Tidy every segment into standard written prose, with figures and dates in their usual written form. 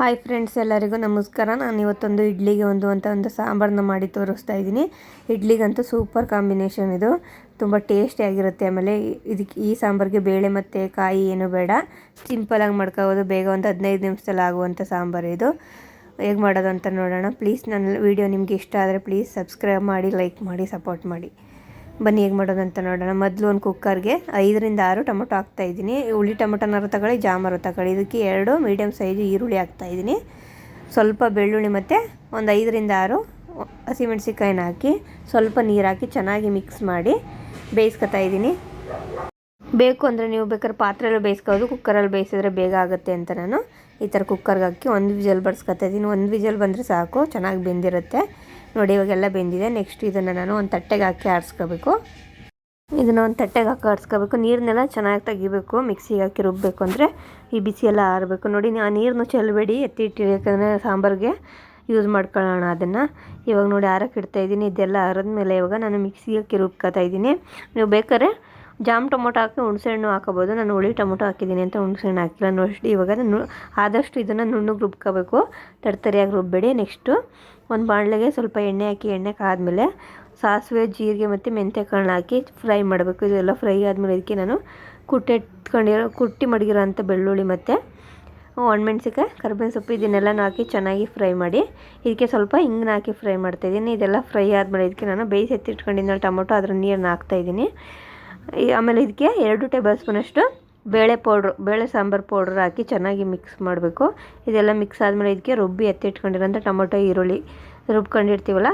Hi friends, ಎಲ್ಲರಿಗೂ ನಮಸ್ಕಾರ. ನಾನು ಇವತ್ತೊಂದು ಇಡ್ಲಿಗೆ ಒಂದು ಸಾಂಬಾರನ್ನ ಮಾಡಿ ತೋರಿಸ್ತಾ ಇದ್ದೀನಿ. ಇಡ್ಲಿಗಂತೂ ಸೂಪರ್ ಕಾಂಬಿನೇಷನ್ ಇದು, ತುಂಬ ಟೇಸ್ಟಿಯಾಗಿರುತ್ತೆ. ಆಮೇಲೆ ಈ ಸಾಂಬಾರಿಗೆ ಬೇಳೆ ಮತ್ತು ಕಾಯಿ ಏನು ಬೇಡ, ಸಿಂಪಲಾಗಿ ಮಾಡ್ಕೋಬೋದು. ಬೇಗ ಒಂದು 15 ನಿಮಿಷದಲ್ಲಿ ಆಗುವಂಥ ಸಾಂಬಾರು ಇದು. ಹೇಗೆ ಮಾಡೋದು ಅಂತ ನೋಡೋಣ. ಪ್ಲೀಸ್ ನನ್ನ ವಿಡಿಯೋ ನಿಮಗೆ ಇಷ್ಟ ಆದರೆ ಪ್ಲೀಸ್ ಸಬ್ಸ್ಕ್ರೈಬ್ ಮಾಡಿ, ಲೈಕ್ ಮಾಡಿ, ಸಪೋರ್ಟ್ ಮಾಡಿ. ಬನ್ನಿ ಹೇಗೆ ಮಾಡೋದು ಅಂತ ನೋಡೋಣ. ಮೊದಲು ಒಂದು ಕುಕ್ಕರ್ಗೆ 5 ರಿಂದ 6 ಟೊಮೊಟೊ ಹಾಕ್ತಾಯಿದ್ದೀನಿ. ಹುಳಿ ಟೊಮೊಟೊನಾರು ತಗೊಳ್ಳಿ, ಜಾಮರು ತಗೊಳ್ಳಿ. ಇದಕ್ಕೆ 2 ಮೀಡಿಯಮ್ ಸೈಜು ಈರುಳ್ಳಿ ಹಾಕ್ತಾಯಿದ್ದೀನಿ. ಸ್ವಲ್ಪ ಬೆಳ್ಳುಳ್ಳಿ ಮತ್ತು ಒಂದು 5 ರಿಂದ 6 ಹಸಿಮೆಣ್ಸಿಕಾಯಿನ ಹಾಕಿ ಸ್ವಲ್ಪ ನೀರು ಹಾಕಿ ಚೆನ್ನಾಗಿ ಮಿಕ್ಸ್ ಮಾಡಿ ಬೇಯಿಸ್ಕೊತಾ ಇದ್ದೀನಿ. ಬೇಕು ಅಂದರೆ ನೀವು ಬೇಕಾದ್ರೆ ಪಾತ್ರೆಯಲ್ಲಿ ಬೇಯಿಸ್ಕೋದು, ಕುಕ್ಕರಲ್ಲಿ ಬೇಯಿಸಿದ್ರೆ ಬೇಗ ಆಗುತ್ತೆ ಅಂತ ನಾನು ಈ ಥರ ಕುಕ್ಕರ್ಗೆ ಹಾಕಿ ಒಂದು ವಿಜಲ್ ಬಡಿಸ್ಕೊತಾ ಇದ್ದೀನಿ. ಒಂದು ವಿಜಲ್ ಬಂದರೆ ಸಾಕು, ಚೆನ್ನಾಗಿ ಬೆಂದಿರುತ್ತೆ. ನೋಡಿ, ಇವಾಗೆಲ್ಲ ಬೆಂದಿದೆ. ನೆಕ್ಸ್ಟ್ ಇದನ್ನು ನಾನು ಒಂದು ತಟ್ಟೆಗೆ ಹಾಕಿ ಆಡಿಸ್ಕೋಬೇಕು. ಇದನ್ನು ಒಂದು ತಟ್ಟೆಗೆ ಹಾಕಿ ಆಡಿಸ್ಕೋಬೇಕು. ನೀರನ್ನೆಲ್ಲ ಚೆನ್ನಾಗಿ ತೆಗಿಬೇಕು. ಮಿಕ್ಸಿಗೆ ಹಾಕಿ ರುಬ್ಬಬೇಕು ಅಂದರೆ ಈ ಬಿಸಿ ಎಲ್ಲ ಆರಬೇಕು. ನೋಡಿ, ಆ ನೀರನ್ನು ಚೆಲ್ಲಬೇಡಿ, ಎತ್ತಿ ಇಟ್ಟಿರಿ, ಯಾಕಂದರೆ ಸಾಂಬಾರಿಗೆ ಯೂಸ್ ಮಾಡ್ಕೊಳ್ಳೋಣ ಅದನ್ನು. ಇವಾಗ ನೋಡಿ ಆರಕ್ಕೆ ಇಡ್ತಾಯಿದ್ದೀನಿ. ಇದೆಲ್ಲ ಆರಿದ್ಮೇಲೆ ಇವಾಗ ನಾನು ಮಿಕ್ಸಿಗೆ ಹಾಕಿ ರುಬ್ಕೊತಾ ಇದ್ದೀನಿ. ನೀವು ಬೇಕಾದ್ರೆ ಜಾಮ್ ಟೊಮೊಟೊ ಹಾಕಿ ಹುಣಸೆಹಣ್ಣು ಹಾಕೋಬೋದು. ನಾನು ಹುಳಿ ಟೊಮೊಟೊ ಹಾಕಿದ್ದೀನಿ ಅಂತ ಹುಣಸೆಹಣ್ಣು ಹಾಕಿಲ್ಲ. ನೋಡಿ, ಇವಾಗ ಆದಷ್ಟು ಇದನ್ನು ನುಣ್ಣಗೆ ರುಬ್ಕೋಬೇಕು, ತರ್ತರಿಯಾಗಿ ರುಬ್ಬೇಡಿ. ನೆಕ್ಸ್ಟು ಒಂದು ಬಾಣಲೆಗೆ ಸ್ವಲ್ಪ ಎಣ್ಣೆ ಹಾಕಿ, ಎಣ್ಣೆ ಕಾದ್ಮೇಲೆ ಸಾಸಿವೆ, ಜೀರಿಗೆ ಮತ್ತು ಮೆಂತ್ಯಕಾಳನ್ನ ಹಾಕಿ ಫ್ರೈ ಮಾಡಬೇಕು. ಇದೆಲ್ಲ ಫ್ರೈ ಆದಮೇಲೆ ಇದಕ್ಕೆ ನಾನು ಕುಟ್ಟಿ ಮಡಗಿರೋ ಅಂಥ ಬೆಳ್ಳುಳ್ಳಿ ಮತ್ತು ಒಣಮೆಣ್ಸಿಕಾಯಿ, ಕರಿಬೇವಿನ ಸೊಪ್ಪು ಇದನ್ನೆಲ್ಲ ಹಾಕಿ ಚೆನ್ನಾಗಿ ಫ್ರೈ ಮಾಡಿ ಇದಕ್ಕೆ ಸ್ವಲ್ಪ ಹಿಂಗನ್ನ ಹಾಕಿ ಫ್ರೈ ಮಾಡ್ತಾಯಿದ್ದೀನಿ. ಇದೆಲ್ಲ ಫ್ರೈ ಆದಮೇಲೆ ಇದಕ್ಕೆ ನಾನು ಬೇಯಿಸಿ ಎತ್ತಿಟ್ಕೊಂಡಿದ್ದ ಟೊಮೊಟೊ ಅದರ ನೀರನ್ನ ಹಾಕ್ತಾಯಿದ್ದೀನಿ. ಆಮೇಲೆ ಇದಕ್ಕೆ 2 ಟೇಬಲ್ ಸ್ಪೂನಷ್ಟು ಬೇಳೆ ಸಾಂಬಾರು ಪೌಡ್ರ್ ಹಾಕಿ ಚೆನ್ನಾಗಿ ಮಿಕ್ಸ್ ಮಾಡಬೇಕು. ಇದೆಲ್ಲ ಮಿಕ್ಸ್ ಆದಮೇಲೆ ಇದಕ್ಕೆ ರುಬ್ಬಿ ಎತ್ತಿಟ್ಕೊಂಡಿರೋಂಥ ಟೊಮೊಟೊ, ಈರುಳ್ಳಿ ರುಬ್ಕೊಂಡಿರ್ತೀವಲ್ಲ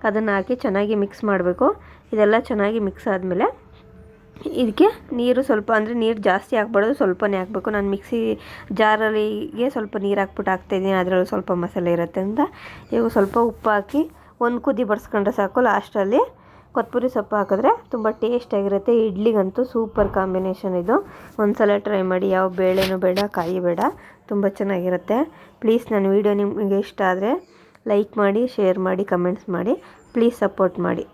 ಅದನ್ನು ಹಾಕಿ ಚೆನ್ನಾಗಿ ಮಿಕ್ಸ್ ಮಾಡಬೇಕು. ಇದೆಲ್ಲ ಚೆನ್ನಾಗಿ ಮಿಕ್ಸ್ ಆದಮೇಲೆ ಇದಕ್ಕೆ ನೀರು ಸ್ವಲ್ಪ, ಅಂದರೆ ನೀರು ಜಾಸ್ತಿ ಹಾಕ್ಬಾರ್ದು, ಸ್ವಲ್ಪನೇ ಹಾಕಬೇಕು. ನಾನು ಮಿಕ್ಸಿ ಜಾರಲ್ಲಿಗೆ ಸ್ವಲ್ಪ ನೀರು ಹಾಕ್ಬಿಟ್ಟು ಹಾಕ್ತಾಯಿದ್ದೀನಿ, ಅದರಲ್ಲಿ ಸ್ವಲ್ಪ ಮಸಾಲೆ ಇರುತ್ತೆ ಅಂತ. ಇವಾಗ ಸ್ವಲ್ಪ ಉಪ್ಪು ಹಾಕಿ ಒಂದು ಕುದಿ ಬಡಿಸ್ಕೊಂಡ್ರೆ ಸಾಕು. ಲಾಸ್ಟಲ್ಲಿ ಕೊತ್ತಂಬರಿ ಸೊಪ್ಪು ಹಾಕಿದ್ರೆ ತುಂಬ ಟೇಸ್ಟಾಗಿರುತ್ತೆ. ಇಡ್ಲಿಗಂತೂ ಸೂಪರ್ ಕಾಂಬಿನೇಷನ್ ಇದು. ಒಂದು ಸಲ ಟ್ರೈ ಮಾಡಿ. ಯಾವ ಬೇಳೆನೂ ಬೇಡ, ಕಾಯಿ ಬೇಡ, ತುಂಬ ಚೆನ್ನಾಗಿರುತ್ತೆ. ಪ್ಲೀಸ್ ನನ್ನ ವಿಡಿಯೋ ನಿಮಗೆ ಇಷ್ಟ ಆದರೆ ಲೈಕ್ ಮಾಡಿ, ಶೇರ್ ಮಾಡಿ, ಕಮೆಂಟ್ಸ್ ಮಾಡಿ. ಪ್ಲೀಸ್ ಸಪೋರ್ಟ್ ಮಾಡಿ.